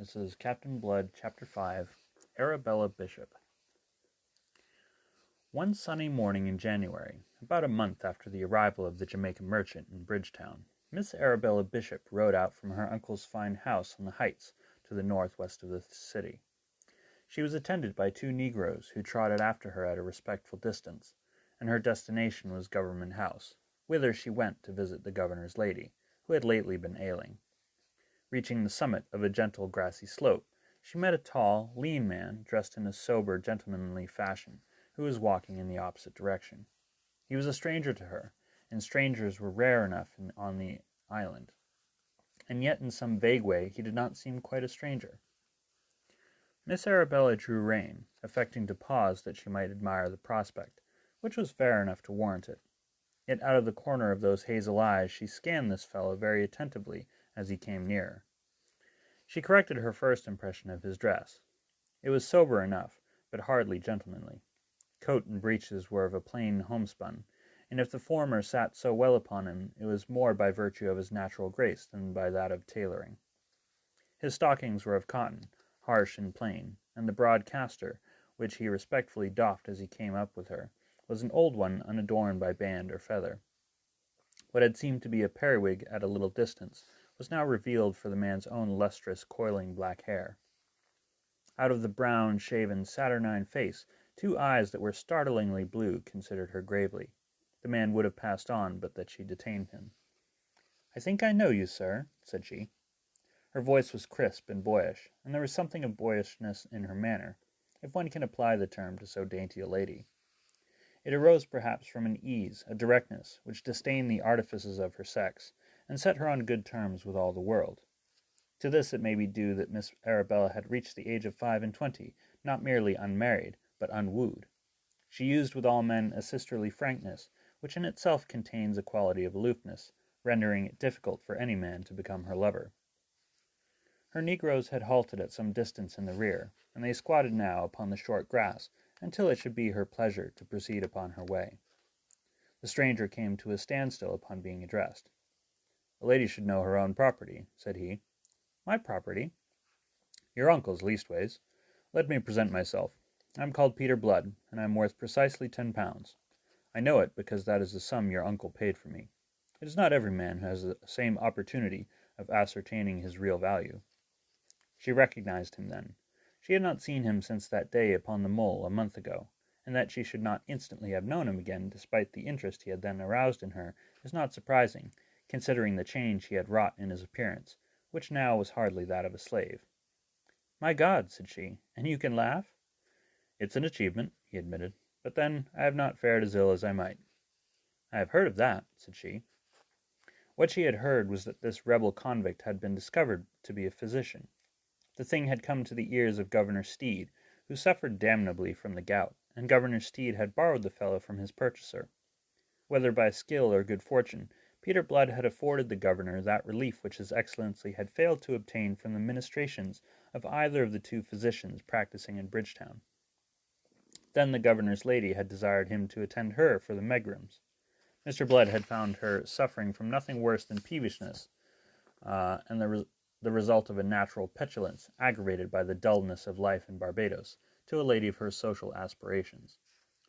This is Captain Blood, Chapter 5, Arabella Bishop. One sunny morning in January, about a month after the arrival of the Jamaican merchant in Bridgetown, Miss Arabella Bishop rode out from her uncle's fine house on the heights to the northwest of the city. She was attended by two negroes who trotted after her at a respectful distance, and her destination was Government House, whither she went to visit the governor's lady, who had lately been ailing. Reaching the summit of a gentle grassy slope, she met a tall, lean man dressed in a sober, gentlemanly fashion, who was walking in the opposite direction. He was a stranger to her, and strangers were rare enough on the island, and yet in some vague way he did not seem quite a stranger. Miss Arabella drew rein, affecting to pause that she might admire the prospect, which was fair enough to warrant it. Yet out of the corner of those hazel eyes she scanned this fellow very attentively as he came nearer. She corrected her first impression of his dress. It was sober enough, but hardly gentlemanly. Coat and breeches were of a plain homespun, and if the former sat so well upon him, it was more by virtue of his natural grace than by that of tailoring. His stockings were of cotton, harsh and plain, and the broad castor, which he respectfully doffed as he came up with her, was an old one unadorned by band or feather. What had seemed to be a periwig at a little distance was now revealed for the man's own lustrous, coiling black hair. Out of the brown, shaven, saturnine face, two eyes that were startlingly blue considered her gravely. The man would have passed on, but that she detained him. "I think I know you, sir," said she. Her voice was crisp and boyish, and there was something of boyishness in her manner, if one can apply the term to so dainty a lady. It arose perhaps from an ease, a directness, which disdained the artifices of her sex, and set her on good terms with all the world. To this it may be due that Miss Arabella had reached the age of 25, not merely unmarried, but unwooed. She used with all men a sisterly frankness, which in itself contains a quality of aloofness, rendering it difficult for any man to become her lover. Her negroes had halted at some distance in the rear, and they squatted now upon the short grass until it should be her pleasure to proceed upon her way. The stranger came to a standstill upon being addressed. "A lady should know her own property," said he. "My property?" "Your uncle's, leastways. Let me present myself. I am called Peter Blood, and I am worth precisely £10. I know it because that is the sum your uncle paid for me. It is not every man who has the same opportunity of ascertaining his real value." She recognized him then. She had not seen him since that day upon the mole a month ago, and that she should not instantly have known him again despite the interest he had then aroused in her is not surprising, considering the change he had wrought in his appearance, which now was hardly that of a slave. "My God!" said she, "and you can laugh?" "It's an achievement," he admitted, "but then I have not fared as ill as I might." "I have heard of that," said she. What she had heard was that this rebel convict had been discovered to be a physician. The thing had come to the ears of Governor Steed, who suffered damnably from the gout, and Governor Steed had borrowed the fellow from his purchaser. Whether by skill or good fortune, Peter Blood had afforded the governor that relief which his Excellency had failed to obtain from the ministrations of either of the two physicians practising in Bridgetown. Then the governor's lady had desired him to attend her for the megrims. Mr. Blood had found her suffering from nothing worse than peevishness, and the result of a natural petulance, aggravated by the dullness of life in Barbados, to a lady of her social aspirations.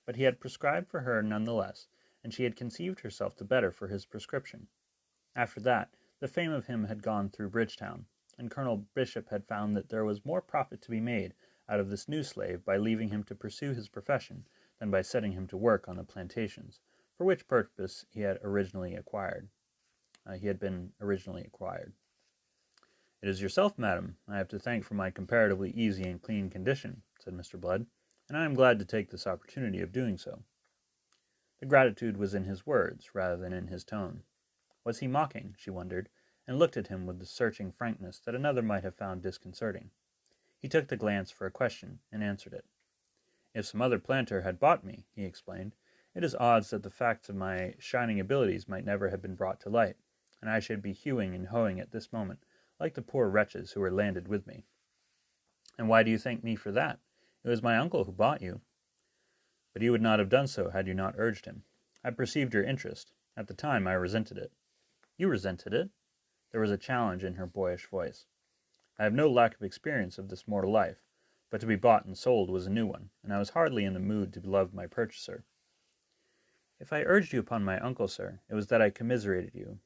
But he had prescribed for her none the less, and she had conceived herself the better for his prescription. After that, the fame of him had gone through Bridgetown, and Colonel Bishop had found that there was more profit to be made out of this new slave by leaving him to pursue his profession than by setting him to work on the plantations, for which purpose he had been originally acquired. "It is yourself, madam, I have to thank for my comparatively easy and clean condition," said Mr. Blood, "and I am glad to take this opportunity of doing so." The gratitude was in his words rather than in his tone. Was he mocking, she wondered, and looked at him with the searching frankness that another might have found disconcerting. He took the glance for a question, and answered it. "If some other planter had bought me," he explained, "it is odds that the facts of my shining abilities might never have been brought to light, and I should be hewing and hoeing at this moment, like the poor wretches who were landed with me." "And why do you thank me for that? It was my uncle who bought you." "But he would not have done so had you not urged him. I perceived your interest. At the time I resented it." "You resented it?" There was a challenge in her boyish voice. I have no lack of experience of this mortal life, but to be bought and sold was a new one, and I was hardly in the mood to love my purchaser. If I urged you upon my uncle, sir, it was that I commiserated you.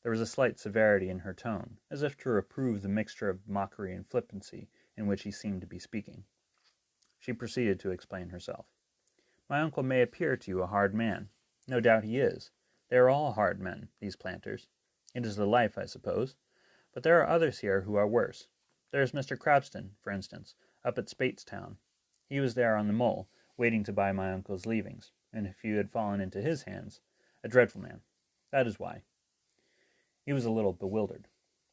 There was a slight severity in her tone, as if to reprove the mixture of mockery and flippancy in which he seemed to be speaking. She proceeded to explain herself. My uncle may appear to you a hard man. No doubt he is. They are all hard men, these planters. It is the life, I suppose. But there are others here who are worse. There is Mr. Crabston, for instance, up at Spatestown. He was there on the mole, waiting to buy my uncle's leavings, and if you had fallen into his hands, a dreadful man. That is why. He was a little bewildered.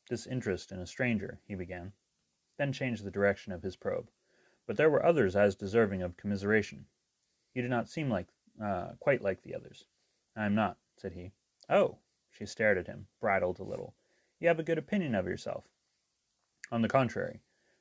This interest in a stranger, he began, then changed the direction of his probe. But there were others as deserving of commiseration. You do not seem quite like the others. I am not, said he. Oh! She stared at him, bridled a little. You have a good opinion of yourself. On the contrary,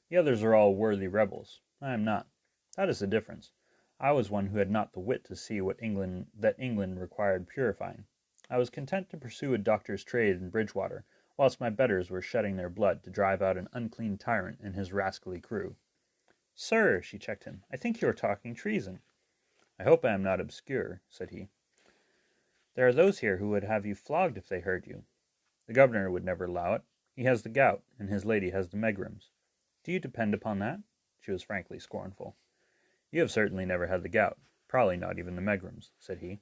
the others are all worthy rebels. I am not. That is the difference. I was one who had not the wit to see that England required purifying. I was content to pursue a doctor's trade in Bridgewater, whilst my betters were shedding their blood to drive out an unclean tyrant and his rascally crew. Sir, she checked him, I think you are talking treason. I hope I am not obscure, said he. There are those here who would have you flogged if they heard you. The governor would never allow it. He has the gout, and his lady has the megrims. Do you depend upon that? She was frankly scornful. You have certainly never had the gout, probably not even the megrims, said he.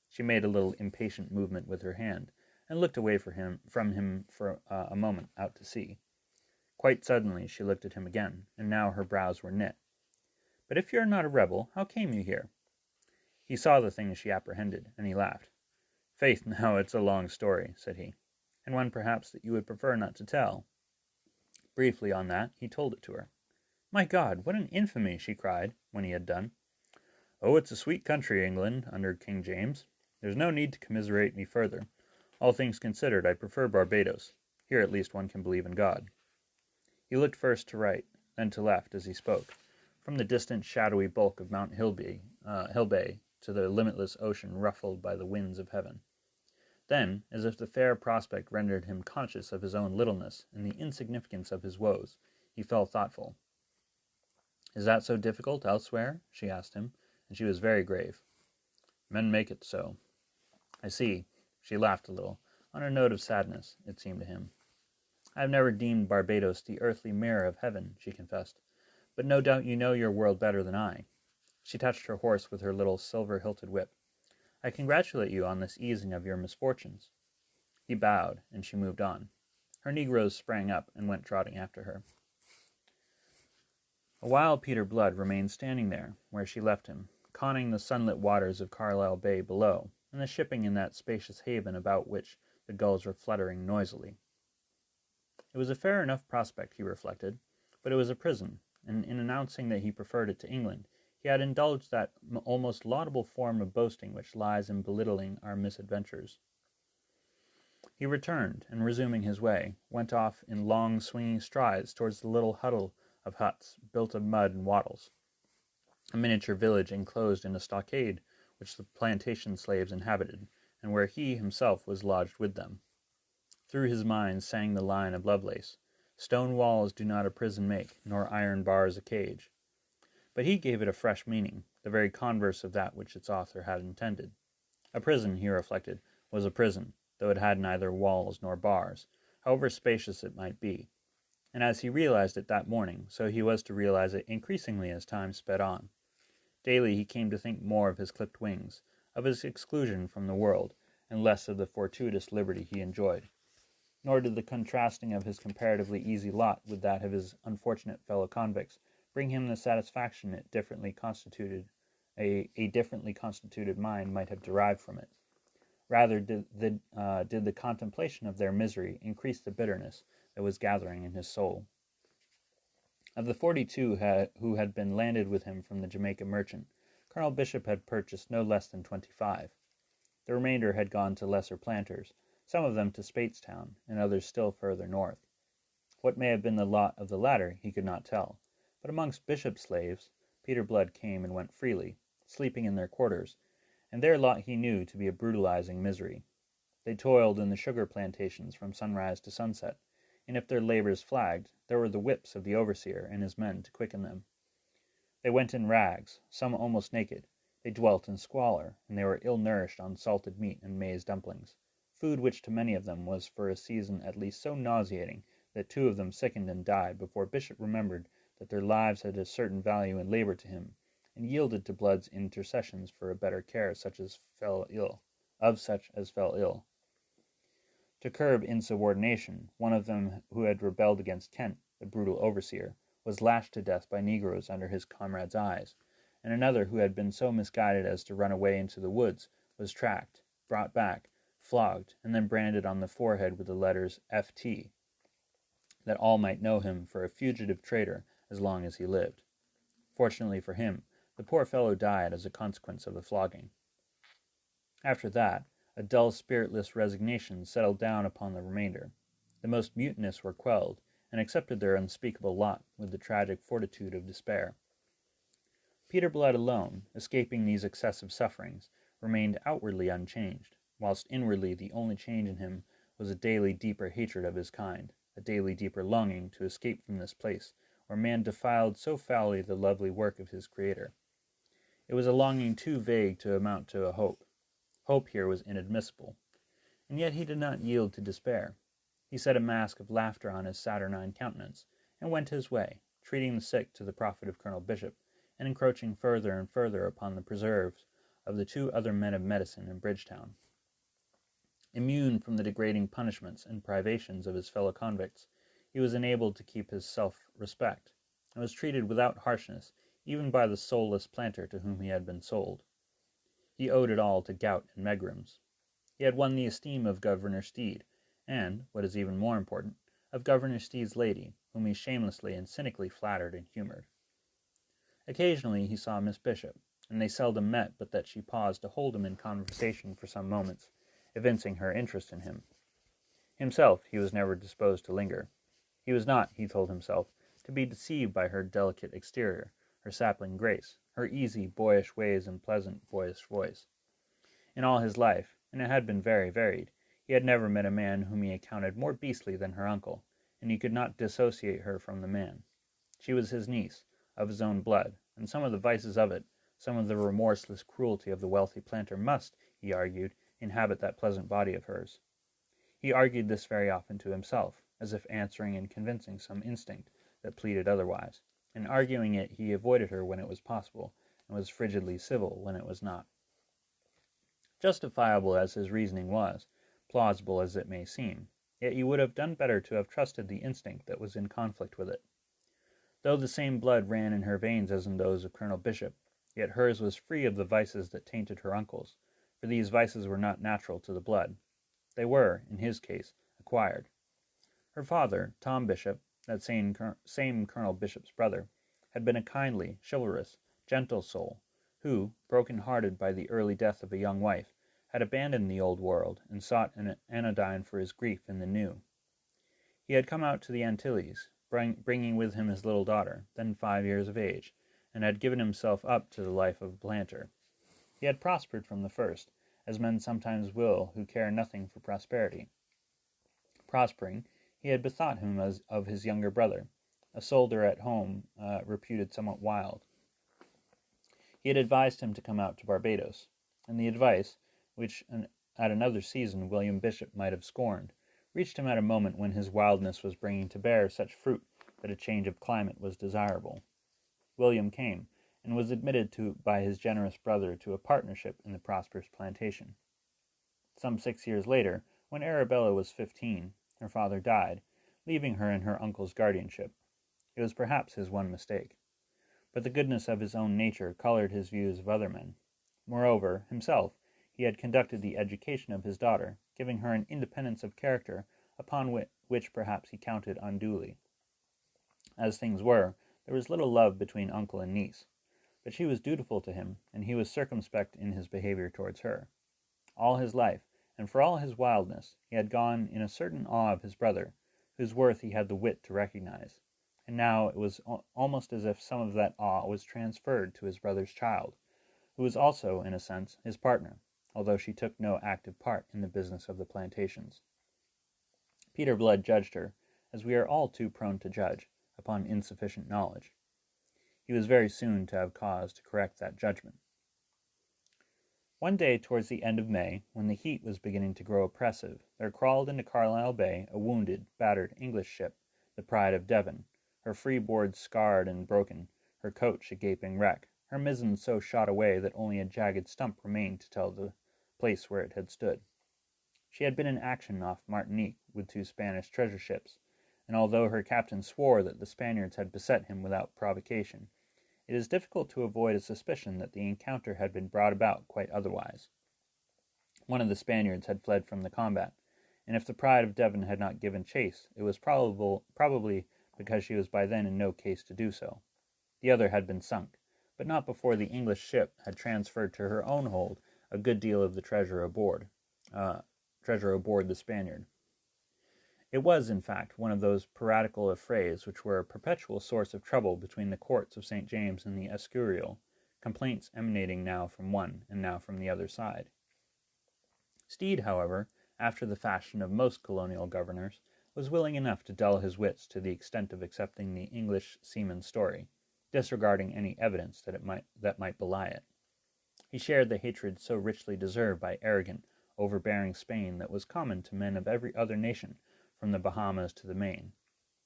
She made a little impatient movement with her hand, and looked away from him for a moment out to sea. Quite suddenly she looked at him again, and now her brows were knit. But if you are not a rebel, how came you here? He saw the thing she apprehended, and he laughed. Faith, now, it's a long story, said he, and one perhaps that you would prefer not to tell. Briefly on that, he told it to her. My God, what an infamy, she cried, when he had done. Oh, it's a sweet country, England, under King James. There's no need to commiserate me further. All things considered, I prefer Barbados. Here at least one can believe in God. He looked first to right, then to left as he spoke, from the distant shadowy bulk of Mount Hillbay to the limitless ocean ruffled by the winds of heaven. Then, as if the fair prospect rendered him conscious of his own littleness and the insignificance of his woes, he fell thoughtful. Is that so difficult elsewhere? She asked him, and she was very grave. Men make it so. I see. She laughed a little, on a note of sadness, it seemed to him. I have never deemed Barbados the earthly mirror of heaven, she confessed, but no doubt you know your world better than I. She touched her horse with her little silver-hilted whip. I congratulate you on this easing of your misfortunes. He bowed, and she moved on. Her negroes sprang up and went trotting after her. A while Peter Blood remained standing there, where she left him, conning the sunlit waters of Carlisle Bay below, and the shipping in that spacious haven about which the gulls were fluttering noisily. It was a fair enough prospect, he reflected, but it was a prison, and in announcing that he preferred it to England, he had indulged that almost laudable form of boasting which lies in belittling our misadventures. He returned, and resuming his way, went off in long swinging strides towards the little huddle of huts built of mud and wattles, a miniature village enclosed in a stockade which the plantation slaves inhabited, and where he himself was lodged with them. Through his mind sang the line of Lovelace, "Stone walls do not a prison make, nor iron bars a cage." But he gave it a fresh meaning, the very converse of that which its author had intended. A prison, he reflected, was a prison, though it had neither walls nor bars, however spacious it might be. And as he realized it that morning, so he was to realize it increasingly as time sped on. Daily he came to think more of his clipped wings, of his exclusion from the world, and less of the fortuitous liberty he enjoyed. Nor did the contrasting of his comparatively easy lot with that of his unfortunate fellow-convicts bring him the satisfaction a differently constituted mind might have derived from it. Rather did the contemplation of their misery increase the bitterness that was gathering in his soul. Of the 42 who had been landed with him from the Jamaica Merchant, Colonel Bishop had purchased no less than 25. The remainder had gone to lesser planters, some of them to Spatestown, and others still further north. What may have been the lot of the latter he could not tell, but amongst Bishop's slaves, Peter Blood came and went freely, sleeping in their quarters, and their lot he knew to be a brutalizing misery. They toiled in the sugar plantations from sunrise to sunset, and if their labors flagged, there were the whips of the overseer and his men to quicken them. They went in rags, some almost naked. They dwelt in squalor, and they were ill-nourished on salted meat and maize dumplings, food which to many of them was for a season at least so nauseating that 2 of them sickened and died before Bishop remembered that their lives had a certain value in labor to him, and yielded to Blood's intercessions for a better care of such as fell ill. To curb insubordination, one of them who had rebelled against Kent, the brutal overseer, was lashed to death by negroes under his comrades' eyes, and another who had been so misguided as to run away into the woods was tracked, brought back, flogged, and then branded on the forehead with the letters F.T., that all might know him for a fugitive traitor as long as he lived. Fortunately for him, the poor fellow died as a consequence of the flogging. After that, a dull, spiritless resignation settled down upon the remainder. The most mutinous were quelled, and accepted their unspeakable lot with the tragic fortitude of despair. Peter Blood alone, escaping these excessive sufferings, remained outwardly unchanged, whilst inwardly the only change in him was a daily deeper hatred of his kind, a daily deeper longing to escape from this place, where man defiled so foully the lovely work of his Creator. It was a longing too vague to amount to a hope. Hope here was inadmissible. And yet he did not yield to despair. He set a mask of laughter on his saturnine countenance, and went his way, treating the sick to the profit of Colonel Bishop, and encroaching further and further upon the preserves of the 2 other men of medicine in Bridgetown. Immune from the degrading punishments and privations of his fellow convicts, he was enabled to keep his self-respect, and was treated without harshness even by the soulless planter to whom he had been sold. He owed it all to gout and megrims. He had won the esteem of Governor Steed, and, what is even more important, of Governor Steed's lady, whom he shamelessly and cynically flattered and humored. Occasionally he saw Miss Bishop, and they seldom met but that she paused to hold him in conversation for some moments, evincing her interest in him. Himself he was never disposed to linger. He was not, he told himself, to be deceived by her delicate exterior, her sapling grace, her easy, boyish ways and pleasant, boyish voice. In all his life, and it had been very varied, he had never met a man whom he accounted more beastly than her uncle, and he could not dissociate her from the man. She was his niece, of his own blood, and some of the vices of it, some of the remorseless cruelty of the wealthy planter must, he argued, inhabit that pleasant body of hers. He argued this very often to himself, as if answering and convincing some instinct that pleaded otherwise, and arguing it he avoided her when it was possible, and was frigidly civil when it was not. Justifiable as his reasoning was, plausible as it may seem, yet he would have done better to have trusted the instinct that was in conflict with it. Though the same blood ran in her veins as in those of Colonel Bishop, yet hers was free of the vices that tainted her uncle's, for these vices were not natural to the blood. They were, in his case, acquired. Her father, Tom Bishop, that same Colonel Bishop's brother, had been a kindly, chivalrous, gentle soul, who, broken-hearted by the early death of a young wife, had abandoned the old world and sought an anodyne for his grief in the new. He had come out to the Antilles, bringing with him his little daughter, then 5 years of age, and had given himself up to the life of a planter. He had prospered from the first, as men sometimes will who care nothing for prosperity. Prospering, he had bethought him of his younger brother, a soldier at home reputed somewhat wild. He had advised him to come out to Barbados, and the advice, which at another season William Bishop might have scorned, reached him at a moment when his wildness was bringing to bear such fruit that a change of climate was desirable. William came, and was admitted by his generous brother to a partnership in the prosperous plantation. Some 6 years later, when Arabella was 15, her father died, leaving her in her uncle's guardianship. It was perhaps his one mistake. But the goodness of his own nature colored his views of other men. Moreover, himself, he had conducted the education of his daughter, giving her an independence of character upon which perhaps he counted unduly. As things were, there was little love between uncle and niece, but she was dutiful to him, and he was circumspect in his behavior towards her. All his life, and for all his wildness, he had gone in a certain awe of his brother, whose worth he had the wit to recognize, and now it was almost as if some of that awe was transferred to his brother's child, who was also, in a sense, his partner, although she took no active part in the business of the plantations. Peter Blood judged her, as we are all too prone to judge upon insufficient knowledge. He was very soon to have cause to correct that judgment. One day towards the end of May, when the heat was beginning to grow oppressive, there crawled into Carlisle Bay a wounded, battered English ship, the Pride of Devon, her freeboard scarred and broken, her coach a gaping wreck, her mizzen so shot away that only a jagged stump remained to tell the place where it had stood. She had been in action off Martinique with 2 Spanish treasure ships, and although her captain swore that the Spaniards had beset him without provocation, it is difficult to avoid a suspicion that the encounter had been brought about quite otherwise. One of the Spaniards had fled from the combat, and if the Pride of Devon had not given chase, it was probably because she was by then in no case to do so. The other had been sunk, but not before the English ship had transferred to her own hold a good deal of the treasure aboard the Spaniard. It was, in fact, one of those piratical affrays which were a perpetual source of trouble between the courts of St. James and the Escurial, complaints emanating now from one and now from the other side. Steed, however, after the fashion of most colonial governors, was willing enough to dull his wits to the extent of accepting the English seaman's story, disregarding any evidence that might belie it. He shared the hatred so richly deserved by arrogant, overbearing Spain that was common to men of every other nation, from the Bahamas to the Main.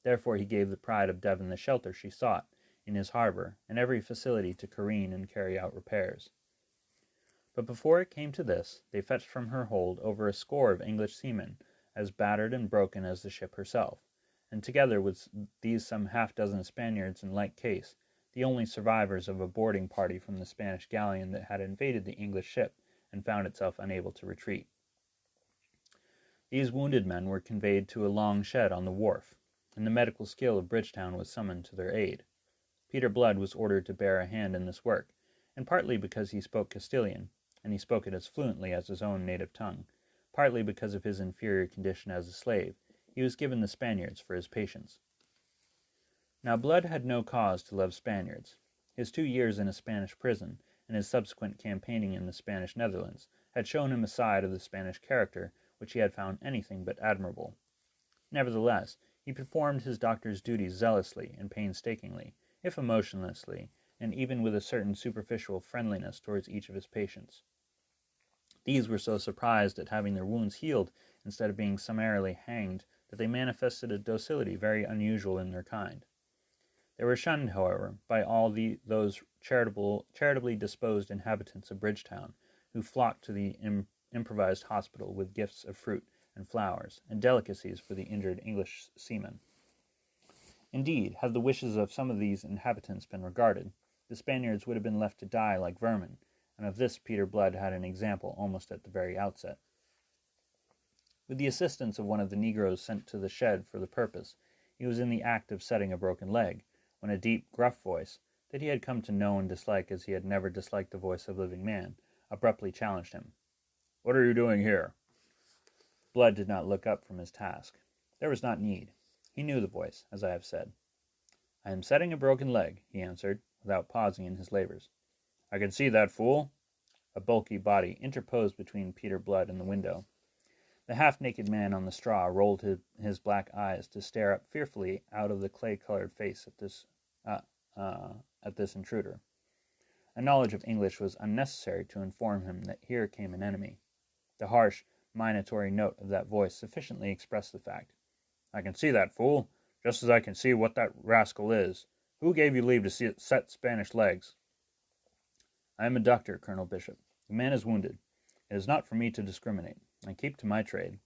Therefore he gave the Pride of Devon the shelter she sought in his harbor, and every facility to careen and carry out repairs. But before it came to this, they fetched from her hold over a score of English seamen, as battered and broken as the ship herself, and together with these some half-dozen Spaniards in like case, the only survivors of a boarding party from the Spanish galleon that had invaded the English ship and found itself unable to retreat. These wounded men were conveyed to a long shed on the wharf, and the medical skill of Bridgetown was summoned to their aid. Peter Blood was ordered to bear a hand in this work, and partly because he spoke Castilian, and he spoke it as fluently as his own native tongue, partly because of his inferior condition as a slave, he was given the Spaniards for his patients. Now Blood had no cause to love Spaniards. His 2 years in a Spanish prison, and his subsequent campaigning in the Spanish Netherlands, had shown him a side of the Spanish character which he had found anything but admirable. Nevertheless, he performed his doctor's duties zealously and painstakingly, if emotionlessly, and even with a certain superficial friendliness towards each of his patients. These were so surprised at having their wounds healed instead of being summarily hanged that they manifested a docility very unusual in their kind. They were shunned, however, by all those charitably disposed inhabitants of Bridgetown, who flocked to the improvised hospital with gifts of fruit and flowers and delicacies for the injured English seamen. Indeed, had the wishes of some of these inhabitants been regarded, the Spaniards would have been left to die like vermin, and of this Peter Blood had an example almost at the very outset. With the assistance of one of the negroes sent to the shed for the purpose, he was in the act of setting a broken leg, when a deep, gruff voice, that he had come to know and dislike as he had never disliked the voice of living man, abruptly challenged him. "What are you doing here?" Blood did not look up from his task. There was not need. He knew the voice, as I have said. "I am setting a broken leg," he answered, without pausing in his labors. "I can see that, fool." A bulky body interposed between Peter Blood and the window. The half-naked man on the straw rolled his black eyes to stare up fearfully out of the clay-colored face at this intruder. A knowledge of English was unnecessary to inform him that here came an enemy. The harsh, minatory note of that voice sufficiently expressed the fact. "I can see that, fool, just as I can see what that rascal is. Who gave you leave to set Spanish legs?" "I am a doctor, Colonel Bishop. The man is wounded. It is not for me to discriminate. I keep to my trade."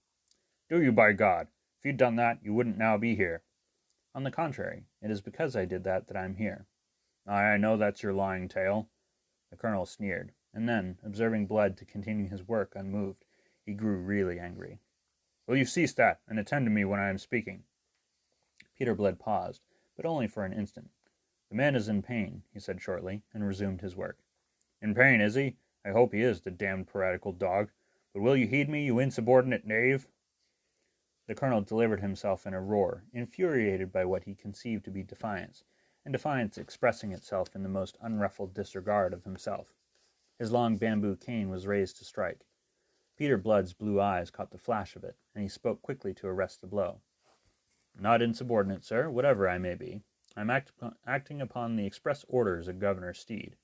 "Do you, by God? If you'd done that, you wouldn't now be here." "On the contrary, it is because I did that I am here." "Aye, I know that's your lying tale." The colonel sneered, and then, observing Blood to continue his work unmoved, he grew really angry. "Will you cease that, and attend to me when I am speaking?" Peter Blood paused, but only for an instant. "The man is in pain," he said shortly, and resumed his work. "In pain, is he? I hope he is, the damned piratical dog. But will you heed me, you insubordinate knave?" The colonel delivered himself in a roar, infuriated by what he conceived to be defiance, and defiance expressing itself in the most unruffled disregard of himself. His long bamboo cane was raised to strike. Peter Blood's blue eyes caught the flash of it, and he spoke quickly to arrest the blow. Not insubordinate, sir, whatever I may be. I am acting upon the express orders of Governor Steed."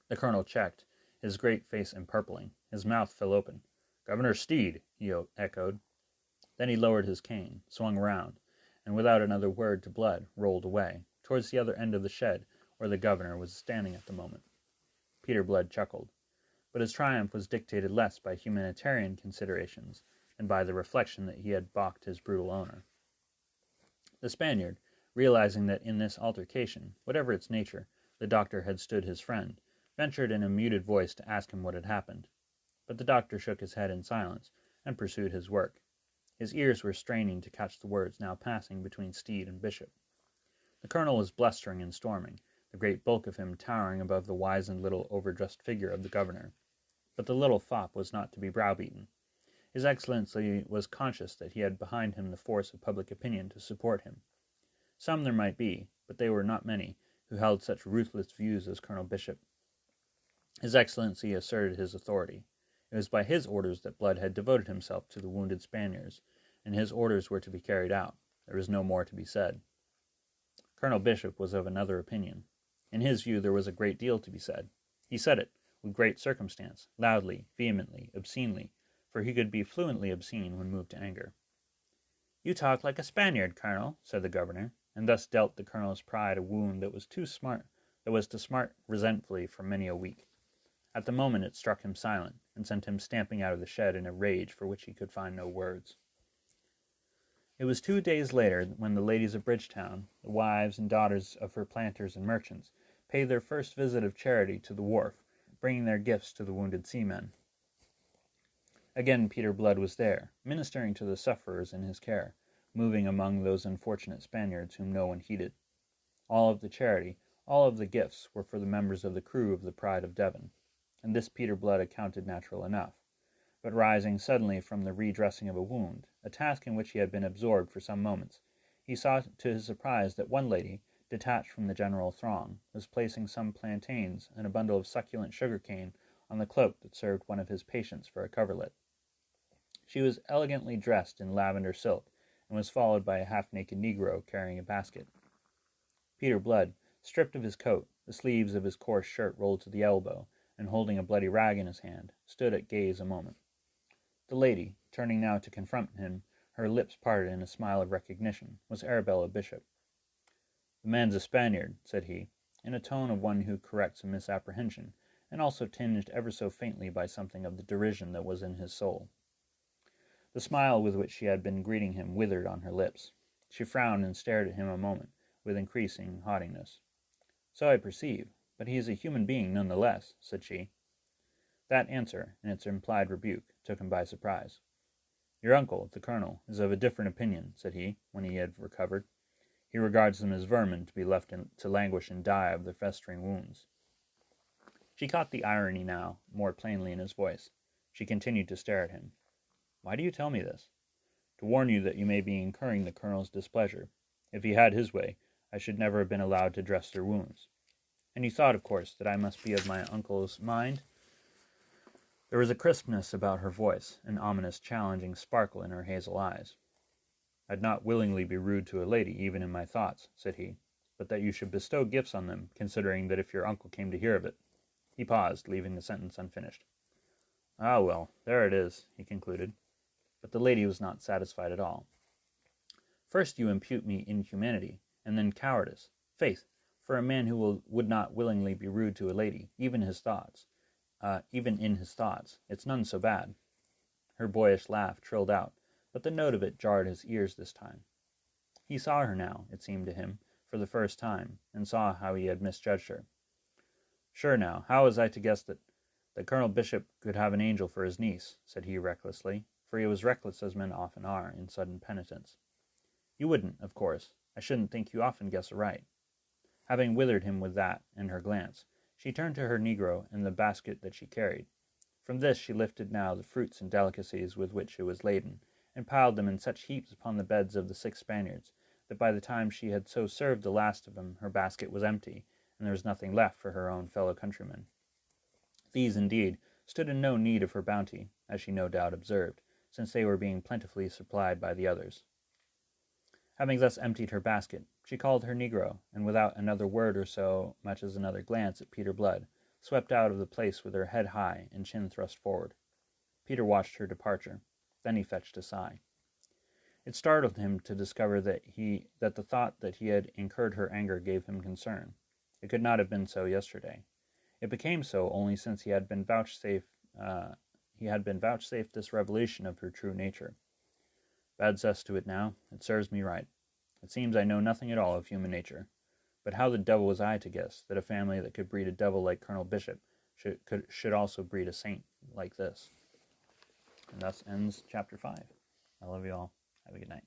The colonel checked, his great face empurpling. His mouth fell open. "Governor Steed!" he echoed. Then he lowered his cane, swung round, and without another word to Blood, rolled away, towards the other end of the shed, where the governor was standing at the moment. Peter Blood chuckled, but his triumph was dictated less by humanitarian considerations than by the reflection that he had balked his brutal owner. The Spaniard, realizing that in this altercation, whatever its nature, the doctor had stood his friend, ventured in a muted voice to ask him what had happened. But the doctor shook his head in silence, and pursued his work. His ears were straining to catch the words now passing between Steed and Bishop. The colonel was blustering and storming, the great bulk of him towering above the wizened little overdressed figure of the governor. But the little fop was not to be browbeaten. His Excellency was conscious that he had behind him the force of public opinion to support him. Some there might be, but they were not many, who held such ruthless views as Colonel Bishop. His Excellency asserted his authority. It was by his orders that Blood had devoted himself to the wounded Spaniards, and his orders were to be carried out. There was no more to be said. Colonel Bishop was of another opinion. In his view there was a great deal to be said. He said it, with great circumstance, loudly, vehemently, obscenely, for he could be fluently obscene when moved to anger. "You talk like a Spaniard, Colonel," said the governor, and thus dealt the colonel's pride a wound that was to smart resentfully for many a week. At the moment it struck him silent, and sent him stamping out of the shed in a rage for which he could find no words. It was 2 days later when the ladies of Bridgetown, the wives and daughters of her planters and merchants, paid their first visit of charity to the wharf, bringing their gifts to the wounded seamen. Again Peter Blood was there, ministering to the sufferers in his care, moving among those unfortunate Spaniards whom no one heeded. All of the charity, all of the gifts, were for the members of the crew of the Pride of Devon, and this Peter Blood accounted natural enough. But rising suddenly from the redressing of a wound, a task in which he had been absorbed for some moments, he saw to his surprise that one lady, detached from the general throng, was placing some plantains and a bundle of succulent sugar cane on the cloak that served one of his patients for a coverlet. She was elegantly dressed in lavender silk, and was followed by a half-naked negro carrying a basket. Peter Blood, stripped of his coat, the sleeves of his coarse shirt rolled to the elbow, and holding a bloody rag in his hand, stood at gaze a moment. The lady, turning now to confront him, her lips parted in a smile of recognition, was Arabella Bishop. "The man's a Spaniard," said he, in a tone of one who corrects a misapprehension, and also tinged ever so faintly by something of the derision that was in his soul. The smile with which she had been greeting him withered on her lips. She frowned and stared at him a moment, with increasing haughtiness. "So I perceive, but he is a human being none the less," said she. That answer, and its implied rebuke, took him by surprise. "Your uncle, the colonel, is of a different opinion," said he, when he had recovered. "He regards them as vermin to be left to languish and die of their festering wounds." She caught the irony now more plainly in his voice. She continued to stare at him. "Why do you tell me this?" "To warn you that you may be incurring the colonel's displeasure. If he had his way, I should never have been allowed to dress their wounds." "And you thought, of course, that I must be of my uncle's mind?" There was a crispness about her voice, an ominous, challenging sparkle in her hazel eyes. "I'd not willingly be rude to a lady, even in my thoughts," said he, "but that you should bestow gifts on them, considering that if your uncle came to hear of it—" He paused, leaving the sentence unfinished. "Ah, well, there it is," he concluded. But the lady was not satisfied at all. "First you impute me inhumanity, and then cowardice. Faith, for a man who would not willingly be rude to a lady, even in his thoughts, it's none so bad." Her boyish laugh trilled out, but the note of it jarred his ears this time. He saw her now, it seemed to him, for the first time, and saw how he had misjudged her. "Sure now, how was I to guess that Colonel Bishop could have an angel for his niece?" said he recklessly, for he was reckless as men often are, in sudden penitence. "You wouldn't, of course. I shouldn't think you often guess aright." Having withered him with that and her glance, she turned to her negro and the basket that she carried. From this she lifted now the fruits and delicacies with which it was laden, and piled them in such heaps upon the beds of the 6 Spaniards, that by the time she had so served the last of them her basket was empty, and there was nothing left for her own fellow countrymen. These, indeed, stood in no need of her bounty, as she no doubt observed, since they were being plentifully supplied by the others. Having thus emptied her basket, she called her negro, and without another word or so much as another glance at Peter Blood, swept out of the place with her head high and chin thrust forward. Peter watched her departure. Then he fetched a sigh. It startled him to discover that the thought that he had incurred her anger gave him concern. It could not have been so yesterday. It became so only since he had been vouchsafed this revelation of her true nature. Bad cess to it now. It serves me right. It seems I know nothing at all of human nature. But how the devil was I to guess that a family that could breed a devil like Colonel Bishop should also breed a saint like this? And thus ends chapter 5. I love you all. Have a good night.